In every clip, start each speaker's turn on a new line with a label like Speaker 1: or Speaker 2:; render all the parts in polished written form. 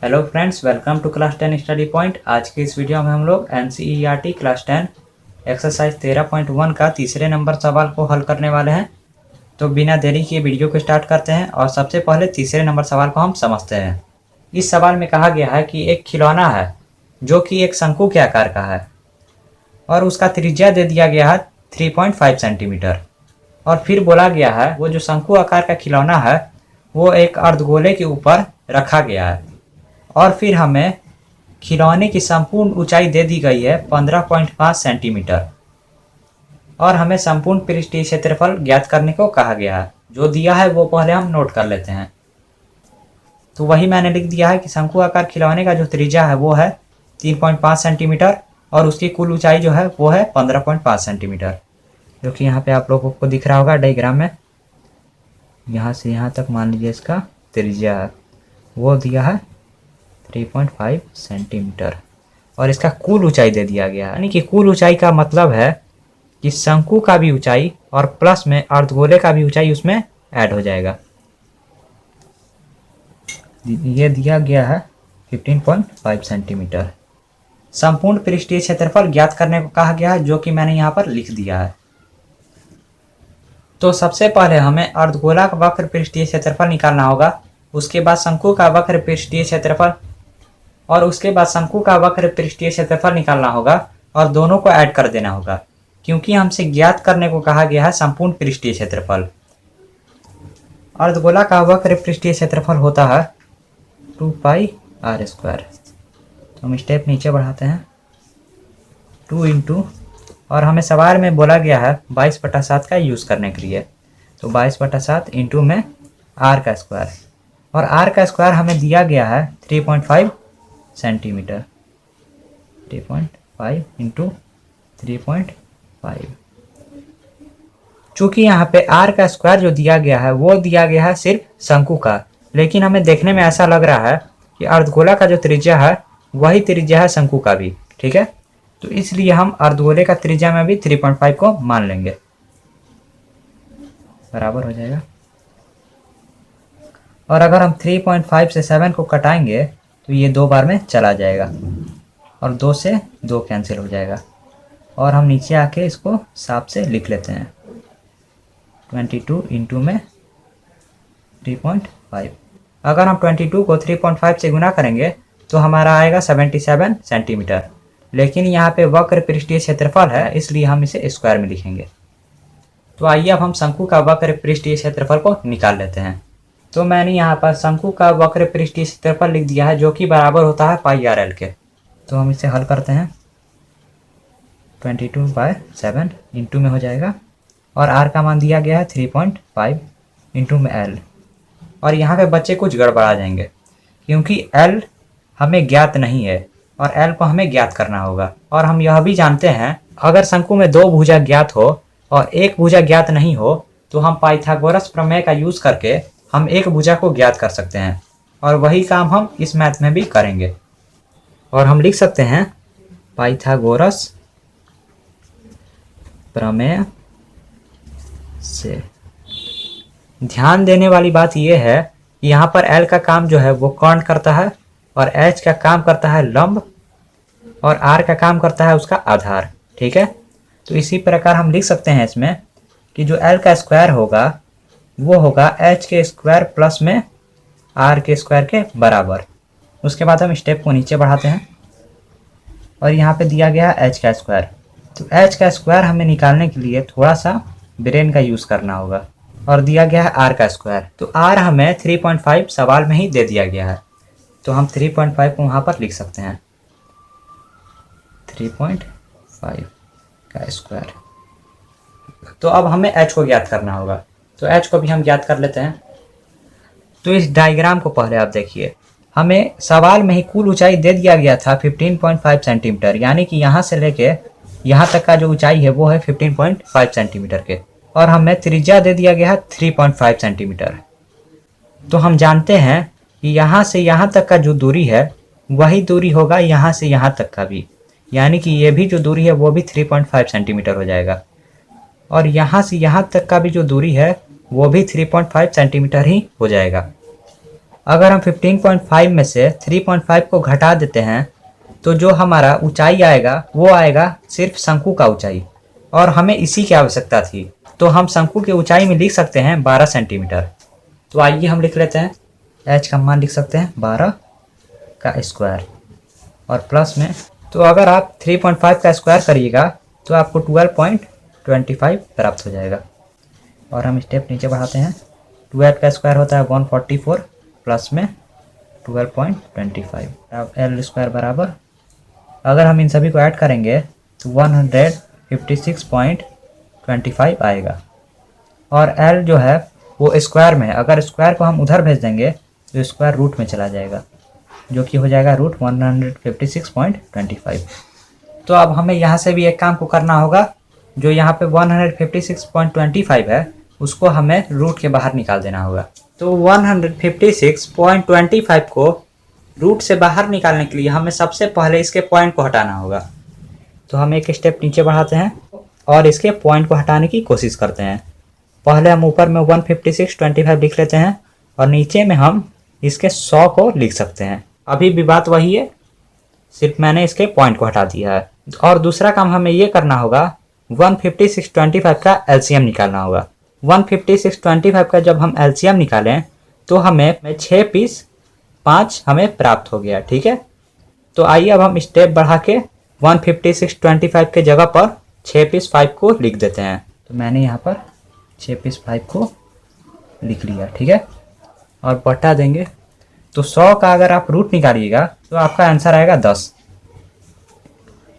Speaker 1: Hello friends, welcome to class 10 study point. आज की इस वीडियो में हम लोग एनसीईआरटी क्लास 10 एक्सरसाइज 13.1 का तीसरे नंबर सवाल को हल करने वाले हैं। तो बिना देरी किए वीडियो को स्टार्ट करते हैं और सबसे पहले तीसरे नंबर सवाल को हम समझते हैं। इस सवाल में कहा गया है कि एक खिलौना है जो कि एक शंकु के आकार का है और उसका त्रिज्या दे दिया गया है 3.5 सेंटीमीटर। और फिर बोला गया है वो जो शंकु आकार का खिलौना है वो एक अर्धगोले के ऊपर रखा गया है और फिर हमें खिलौने की संपूर्ण ऊंचाई दे दी गई है 15.5 सेंटीमीटर और हमें संपूर्ण पृष्ठीय क्षेत्रफल ज्ञात करने को कहा गया है। जो दिया है वो पहले हम नोट कर लेते हैं। तो वही मैंने लिख दिया है कि शंकु आकार खिलौने का जो त्रिज्या है वो है 3.5 सेंटीमीटर और उसकी कुल ऊंचाई जो है वो है 15.5 सेंटीमीटर, जो कि यहाँ पे आप लोगों को दिख रहा होगा डायग्राम में। यहाँ से यहाँ तक मान लीजिए इसका त्रिज्या है वो दिया है 3.5 सेंटीमीटर और इसका कुल ऊंचाई दे दिया गया है। यानी कि कुल ऊंचाई का मतलब है कि शंकु का भी ऊंचाई और प्लस में अर्धगोले का भी ऊंचाई उसमें ऐड हो जाएगा। ये दिया गया है 15.5 सेंटीमीटर। संपूर्ण पृष्ठीय क्षेत्रफल ज्ञात करने को कहा गया है, जो कि मैंने यहाँ पर लिख दिया है। तो सबसे पहले हमें अर्धगोला का वक्र पृष्ठीय क्षेत्रफल निकालना होगा, उसके बाद शंकु का वक्र पृष्ठीय क्षेत्रफल और उसके बाद शंकु का वक्र पृष्ठीय क्षेत्रफल निकालना होगा और दोनों को ऐड कर देना होगा, क्योंकि हमसे ज्ञात करने को कहा गया है संपूर्ण पृष्ठीय क्षेत्रफल। अर्धगोला का वक्र पृष्ठीय क्षेत्रफल होता है 2πr²। तो हम स्टेप नीचे बढ़ाते हैं 2 इंटू और हमें सवाल में बोला गया है 22/7 का यूज़ करने के लिए। तो 22/7 इंटू में r का स्क्वायर और r का स्क्वायर हमें दिया गया है 3.5 सेंटीमीटर। 3.5 इंटू 3.5। चूँकि यहाँ पे r का स्क्वायर जो दिया गया है वो दिया गया है सिर्फ शंकु का, लेकिन हमें देखने में ऐसा लग रहा है कि अर्धगोला का जो त्रिज्या है वही त्रिज्या है शंकु का भी। ठीक है, तो इसलिए हम अर्धगोले का त्रिज्या में भी 3.5 को मान लेंगे, बराबर हो जाएगा। और अगर हम 3.5 से 7 को कटाएंगे तो ये 2 बार में चला जाएगा और 2 से 2 कैंसिल हो जाएगा और हम नीचे आके इसको साफ से लिख लेते हैं 22 इंटू में 3.5। अगर हम 22 को 3.5 से गुना करेंगे तो हमारा आएगा 77 सेंटीमीटर, लेकिन यहाँ पे वक्र पृष्ठीय क्षेत्रफल है इसलिए हम इसे स्क्वायर में लिखेंगे। तो आइए अब हम शंकु का वक्र पृष्ठीय क्षेत्रफल को निकाल लेते हैं। तो मैंने यहाँ पर शंकु का वक्र पृष्ठीय क्षेत्रफल लिख दिया है, जो कि बराबर होता है πr/l के। तो हम इसे हल करते हैं 22/7 इंटू में हो जाएगा और r का मान दिया गया है 3.5 इंटू में l। और यहाँ पे बच्चे कुछ गड़बड़ा जाएंगे क्योंकि l हमें ज्ञात नहीं है और l को हमें ज्ञात करना होगा। और हम यह भी जानते हैं अगर शंकु में 2 भुजा ज्ञात हो और एक भुजा ज्ञात नहीं हो तो हम पाइथागोरस प्रमेय का यूज करके हम एक भुजा को ज्ञात कर सकते हैं और वही काम हम इस मैथ में भी करेंगे। और हम लिख सकते हैं पाइथागोरस प्रमेय से। ध्यान देने वाली बात यह है कि यहाँ पर L का काम जो है वो कर्ण करता है और H का काम करता है लंब और R का काम करता है उसका आधार। ठीक है, तो इसी प्रकार हम लिख सकते हैं इसमें कि जो L का स्क्वायर होगा वो होगा H के स्क्वायर प्लस में R के स्क्वायर के बराबर। उसके बाद हम स्टेप को नीचे बढ़ाते हैं और यहाँ पे दिया गया है H का स्क्वायर। तो H का स्क्वायर हमें निकालने के लिए थोड़ा सा ब्रेन का यूज़ करना होगा और दिया गया है R का स्क्वायर। तो R हमें 3.5 सवाल में ही दे दिया गया है, तो हम 3.5 को वहाँ पर लिख सकते हैं 3.5 का स्क्वायर। तो अब हमें h को ज्ञात करना होगा, तो h को भी हम ज्ञात कर लेते हैं। तो इस डायग्राम को पहले आप देखिए, हमें सवाल में ही कुल ऊंचाई दे दिया गया था 15.5 सेंटीमीटर, यानी कि यहाँ से लेके यहाँ तक का जो ऊंचाई है वो है 15.5 सेंटीमीटर के और हमें त्रिज्या दे दिया गया है 3.5 सेंटीमीटर। तो हम जानते हैं कि यहाँ से यहाँ तक का जो दूरी है वही दूरी होगा यहाँ से यहाँ तक का भी, यानी कि ये भी जो दूरी है वो भी 3.5 सेंटीमीटर हो जाएगा और यहाँ से यहाँ तक का भी जो दूरी है वो भी 3.5 सेंटीमीटर ही हो जाएगा। अगर हम 15.5 में से 3.5 को घटा देते हैं तो जो हमारा ऊंचाई आएगा वो आएगा सिर्फ शंकु का ऊंचाई, और हमें इसी की आवश्यकता थी। तो हम शंकु की ऊंचाई में लिख सकते हैं 12 सेंटीमीटर। तो आइए हम लिख लेते हैं, h का मान लिख सकते हैं 12 का स्क्वायर और प्लस में, तो अगर आप 3.5 का स्क्वायर करिएगा तो आपको 12.25 प्राप्त हो जाएगा। और हम स्टेप नीचे बढ़ाते हैं, 12 का स्क्वायर होता है 144 प्लस में 12.25। अब एल स्क्वायर बराबर, अगर हम इन सभी को ऐड करेंगे तो 156.25 आएगा। और एल जो है वो स्क्वायर में है, अगर स्क्वायर को हम उधर भेज देंगे तो स्क्वायर रूट में चला जाएगा, जो कि हो जाएगा रूट 156.25। तो अब हमें यहाँ से भी एक काम को करना होगा, जो यहाँ पे 156.25 है उसको हमें रूट के बाहर निकाल देना होगा। तो 156.25 को रूट से बाहर निकालने के लिए हमें सबसे पहले इसके पॉइंट को हटाना होगा। तो हम एक स्टेप नीचे बढ़ाते हैं और इसके पॉइंट को हटाने की कोशिश करते हैं। पहले हम ऊपर में 156.25 लिख लेते हैं और नीचे में हम इसके 100 को लिख सकते हैं। अभी भी बात वही है, सिर्फ मैंने इसके पॉइंट को हटा दिया है। और दूसरा काम हमें ये करना होगा, 156.25 का एलसीएम निकालना होगा। 156.25 का जब हम एलसीएम निकालें तो हमें 6 पीस 5 हमें प्राप्त हो गया। ठीक है, तो आइए अब हम स्टेप बढ़ा के 156.25 के जगह पर 6 पीस 5 को लिख देते हैं। तो मैंने यहाँ पर 6 पीस 5 को लिख लिया। ठीक है, और बटा देंगे तो 100 का अगर आप रूट निकालिएगा तो आपका आंसर आएगा 10।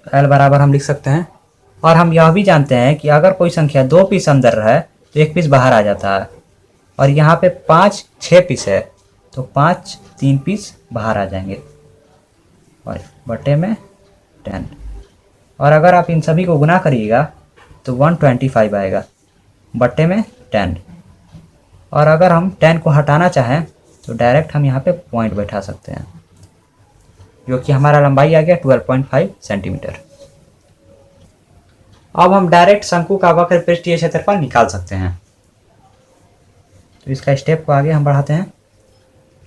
Speaker 1: एल बराबर हम लिख सकते हैं। और हम यह भी जानते हैं कि अगर कोई संख्या 2 पीस अंदर रहे तो 1 पीस बाहर आ जाता है, और यहाँ पे 5 6 पीस है तो 5 3 पीस बाहर आ जाएंगे, और बटे में 10। और अगर आप इन सभी को गुना करिएगा तो 125 आएगा बटे में 10। और अगर हम 10 को हटाना चाहें तो डायरेक्ट हम यहाँ पे पॉइंट बैठा सकते हैं, जो कि हमारा लंबाई आ गया 12.5 सेंटीमीटर। अब हम डायरेक्ट शंकु का वक्र पृष्ठीय क्षेत्रफल निकाल सकते हैं। तो इसका स्टेप को आगे हम बढ़ाते हैं,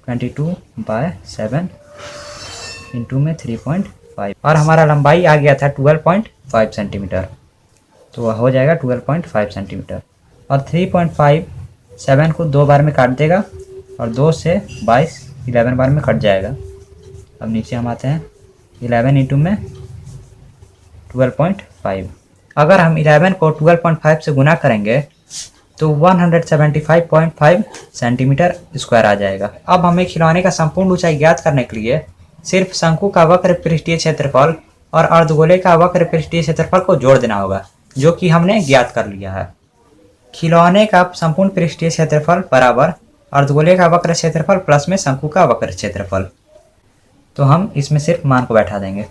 Speaker 1: 22/7 इंटू में 3.5, और हमारा लंबाई आ गया था 12.5 सेंटीमीटर, तो वह हो जाएगा 12.5 सेंटीमीटर। और 3.5 7 को 2 बार में काट देगा और 2 से 22 11 बार में कट जाएगा। अब नीचे हम आते हैं, 11 इंटू में 12.5। अगर हम 11 को 12.5 से गुना करेंगे तो 175.5 सेंटीमीटर स्क्वायर आ जाएगा। अब हमें खिलौने का संपूर्ण ऊंचाई ज्ञात करने के लिए सिर्फ शंकु का वक्र पृष्ठीय क्षेत्रफल और अर्धगोले का वक्र पृष्ठीय क्षेत्रफल को जोड़ देना होगा, जो कि हमने ज्ञात कर लिया है। खिलौने का संपूर्ण पृष्ठीय क्षेत्रफल बराबर अर्धगोले का वक्र क्षेत्रफल प्लस में शंकु का वक्र क्षेत्रफल। तो हम इसमें सिर्फ मान को बैठा देंगे।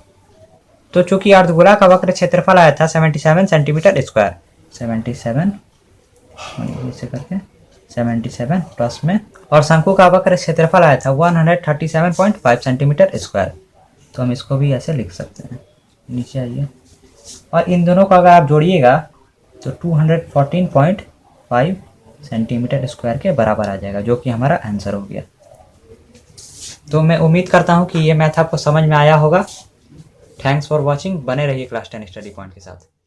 Speaker 1: तो चूंकि अर्धगोला का वक्र क्षेत्रफल आया था 77 सेंटीमीटर स्क्वायर, 77 इसे करके 77 प्लस में, और शंकु का वक्र क्षेत्रफल आया था 137.5 सेंटीमीटर स्क्वायर, तो हम इसको भी ऐसे लिख सकते हैं। नीचे आइए, और इन दोनों को अगर आप जोड़िएगा तो 214.5 सेंटीमीटर स्क्वायर के बराबर आ जाएगा, जो कि हमारा आंसर हो गया। तो मैं उम्मीद करता हूँ कि ये मैथ आपको समझ में आया होगा। Thanks for watching. बने रहिए क्लास 10 स्टडी पॉइंट के साथ।